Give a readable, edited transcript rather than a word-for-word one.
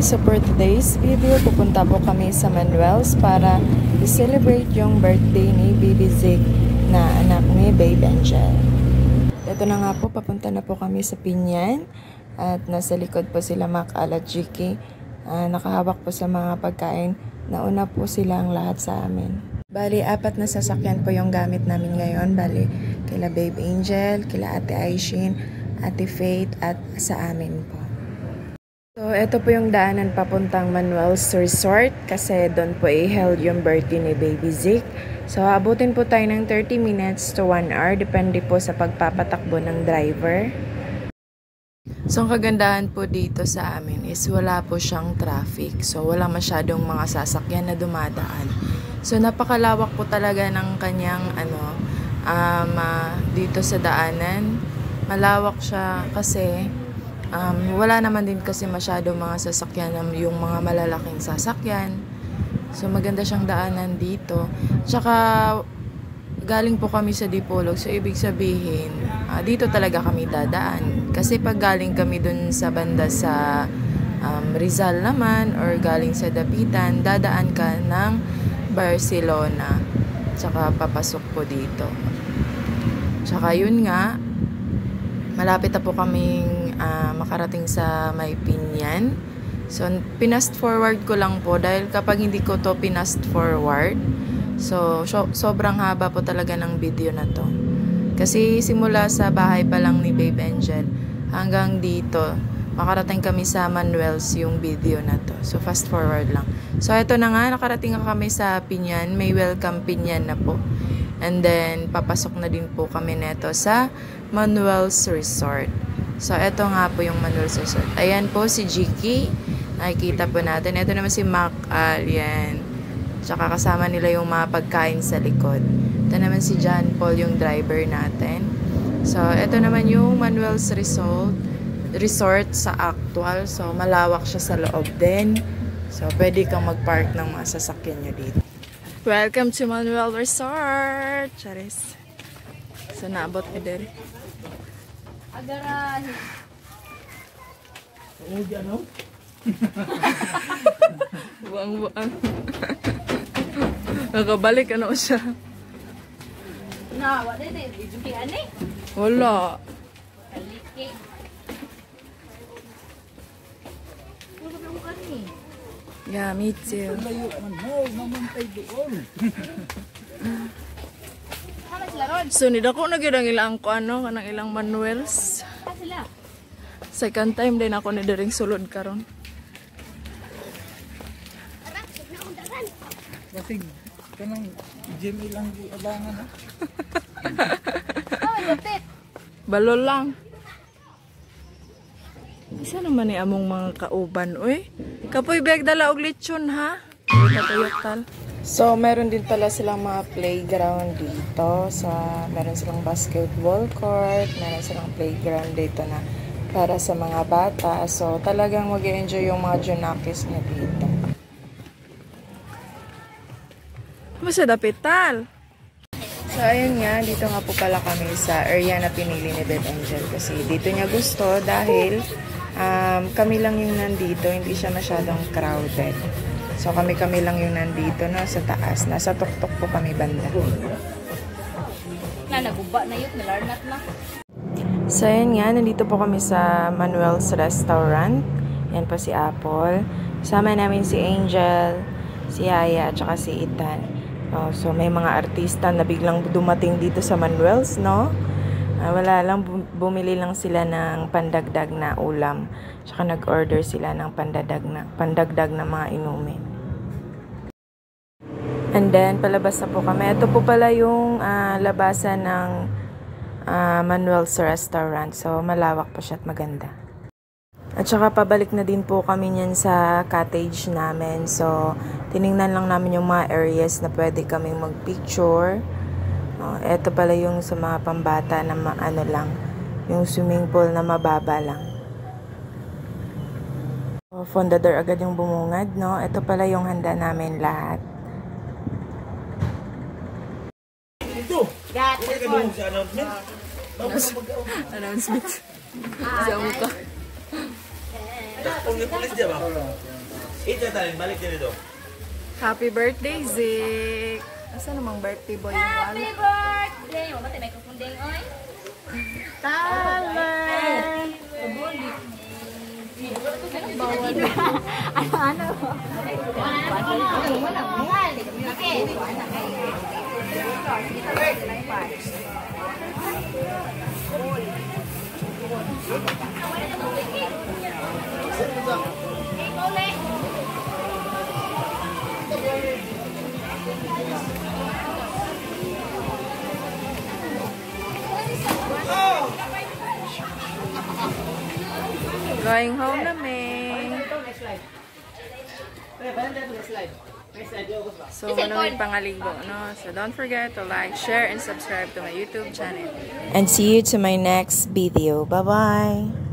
So for today's video, pupunta po kami sa Manuel's para i-celebrate yung birthday ni Baby Zeke na anak ni Babe Angel. Ito na nga po, papunta na po kami sa Pinyan at nasa likod po sila Mac at Jiki. Nakahawak po sa mga pagkain. Nauna po silang lahat sa amin. Bali, 4 na sasakyan po yung gamit namin ngayon. Bali, kila Babe Angel, kila Ate Aishin, Ate Faith at sa amin po. So, ito po yung daanan papuntang Manuel's Resort kasi doon po i-held yung birthday ni Baby Zeke. So, abutin po tayo ng 30 minutes to 1 hour. Depende po sa pagpapatakbo ng driver. So, ang kagandahan po dito sa amin is wala po siyang traffic. So, wala masyadong mga sasakyan na dumadaan. So, napakalawak po talaga ng kanyang dito sa daanan. Malawak siya kasi wala naman din kasi masyadong mga sasakyan, yung mga malalaking sasakyan. So, maganda siyang daanan dito. Tsaka, galing po kami sa Dipolog. So, ibig sabihin, dito talaga kami dadaan. Kasi pag galing kami dun sa banda sa Rizal naman, or galing sa Dapitan, dadaan ka ng Barcelona. Tsaka, papasok po dito. Tsaka, yun nga, malapit na po kaming makarating sa may Pinyan. So, pinast forward ko lang po dahil kapag hindi ko to pinast forward, so sobrang haba po talaga ng video na to. Kasi simula sa bahay pa lang ni Babe Angel hanggang dito, makarating kami sa Manuel's yung video na to. So, fast forward lang. So, ito na nga, nakarating na kami sa Pinyan. May welcome Pinyan na po. And then, papasok na din po kami neto sa Manuel's Resort. So, ito nga po yung Manuel's Resort. Ayan po si Jiki. Nakikita po natin. Ito naman si Mac. Ayan. Tsaka kasama nila yung mga pagkain sa likod. Ito naman si John Paul, yung driver natin. So, ito naman yung Manuel's Resort sa actual. So, malawak siya sa loob din. So, pwede kang mag-park ng mga sasakyan nyo dito. Welcome to Manuel Resort! Charis. So, naabot ko din. Agarahe. Ano? Buang-buang. Nakabalik ano siya. Na, wala din. Ibukihan eh. Wala. Kaliki. Wala ka mukha ni. Yeah, me too. Layo man mo, mamantay doon. Sama sila ron. So, nidako na gyud ang ilang ko kanang ilang Manuel's. Sama sila. Second time din ako ni diring sulod karon. Kasi kanang gym ilang abangan ha. Oh, lapit. Balol lang. Isa naman ni among mga kauban, oy. Kapoy beg dala og lechon ha. Katuyok tal. So, meron din pala silang mga playground dito. Meron silang basketball court, meron silang playground dito na para sa mga bata. So, talagang mag-enjoy yung mga junakis niya dito. Masa dapital? So, ayun nga, dito nga po pala kami sa area na pinili ni Babe Angel kasi dito niya gusto dahil kami lang yung nandito, hindi siya masyadong crowded. So, kami lang yung nandito na sa taas. Nasa tuktok po kami banda. Naguba na yun. Nalarnat na. So, ayun nga. Nandito po kami sa Manuel's Restaurant. Yan po si Apple. Sama namin si Angel, si Aya, at saka si Ethan. So, may mga artista na biglang dumating dito sa Manuel's, no? Wala lang. Bumili lang sila ng pandagdag na ulam. Tsaka nag-order sila ng pandagdag na mga inumin. And then, palabas na po kami. Ito po pala yung labasan ng Manuel's Restaurant. So, malawak po siya at maganda. At saka, pabalik na din po kami niyan sa cottage namin. So, tiningnan lang namin yung mga areas na pwede kaming mag-picture. Ito pala yung sa mga pambata na lang. Yung swimming pool na mababa lang. Fondador agad yung bumungad, no? Ito pala yung handa namin lahat. Ito! Gat. Okay ka doon sa announcement? Announcement. Sa muka. Takpong yung pulis dyan ba? Ito tayo, balik dito. Happy birthday, Zik! Asa namang birthday boy yung Happy birthday! O, mati may kukunding, oy. Tyler! Ano? Wala, mahal. Okay. Going home na, May. So, manuwid pangaligo, no? So, don't forget to like, share, and subscribe to my YouTube channel. And see you to my next video. Bye-bye!